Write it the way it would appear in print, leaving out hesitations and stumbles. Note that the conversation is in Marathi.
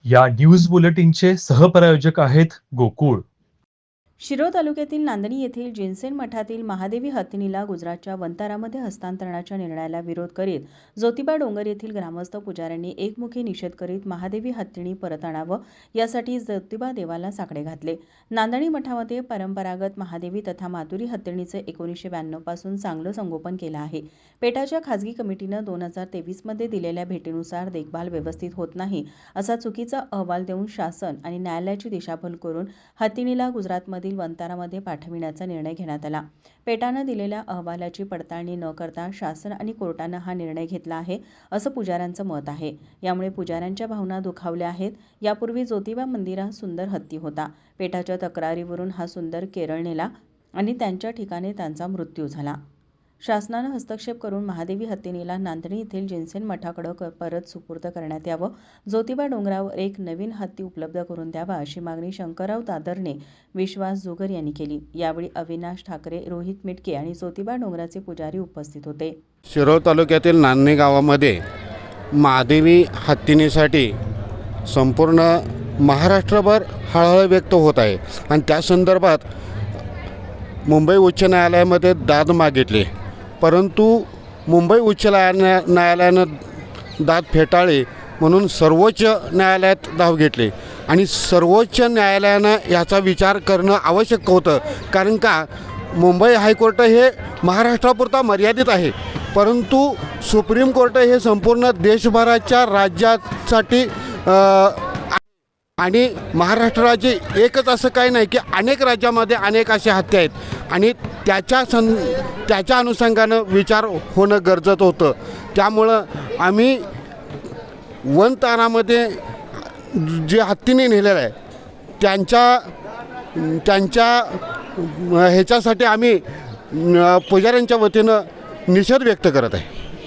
या न्यूज बुलेटिनचे सहप्रायोजक आहेत गोकुळ. शिरोळ तालुक्यातील नांदणी येथील जिनसेन मठातील महादेवी हत्तीनीला गुजरातच्या वंतारामध्ये हस्तांतरणाच्या निर्णयाला विरोध करीत ज्योतिबा डोंगर येथील ग्रामस्थ पुजाऱ्यांनी एकमुखी निषेध करीत महादेवी हत्तीनी परत आणावं यासाठी ज्योतिबा देवाला साकडे घातले. नांदणी मठामध्ये परंपरागत महादेवी तथा मातुरी हत्तीणीचे 1992 पासून चांगलं संगोपन केलं आहे. पेठाच्या खाजगी कमिटीनं 2023 मध्ये दिलेल्या भेटीनुसार देखभाल व्यवस्थित होत नाही असा चुकीचा अहवाल देऊन शासन आणि न्यायालयाची दिशाभूल करून हत्तीनीला गुजरातमधील वंतारामध्ये पाठविण्याचा निर्णय घेण्यात आला. पेठानं दिलेल्या अहवालाची पडताळणी न करता शासन आणि कोर्टानं हा निर्णय घेतला आहे असं पुजाऱ्यांचं मत आहे. यामुळे पुजाऱ्यांच्या भावना दुखावल्या आहेत. यापूर्वी ज्योतिबा मंदिरात सुंदर हत्ती होता. पेठाच्या तक्रारीवरून हा सुंदर केरळ नेला आणि त्यांच्या ठिकाणी त्यांचा मृत्यू झाला. शासनानं हस्तक्षेप करून महादेवी हत्तीनीला नांदणी येथील जिनसेन मठाकडे परत सुपूर्द करण्यात यावं. ज्योतिबा डोंगरावर एक नवीन हत्ती उपलब्ध करून द्यावा अशी मागणी शंकरराव दादरने, विश्वास जुगर यांनी केली. यावेळी अविनाश ठाकरे, रोहित मिटके आणि ज्योतिबा डोंगराचे पुजारी उपस्थित होते. शिरोळ तालुक्यातील नांदणी गावामध्ये महादेवी हत्तीनीसाठी संपूर्ण महाराष्ट्रभर हळहळ व्यक्त होत आहे आणि त्या संदर्भात मुंबई उच्च न्यायालयामध्ये दाद मागितली, परंतु मुंबई उच्च न्यायालयानं दाद फेटाळली म्हणून सर्वोच्च न्यायालयात धाव घेतली आणि सर्वोच्च न्यायालयानं याचा विचार करणं आवश्यक होतं. कारण का मुंबई हायकोर्ट हे महाराष्ट्रापुरता मर्यादित आहे, परंतु सुप्रीम कोर्ट हे संपूर्ण देशभराच्या राज्यासाठी आणि महाराष्ट्र राज्य एकच असं काही नाही की अनेक राज्यामध्ये अनेक असे हत्ती आहेत आणि त्याच्या अनुषंगानं विचार होणं गरजेचं होतं. त्यामुळं आम्ही वनतारामध्ये जे हत्तीने नेलेलं आहे त्यांच्या ह्याच्यासाठी आम्ही पुजाऱ्यांच्या वतीनं निषेध व्यक्त करत आहे.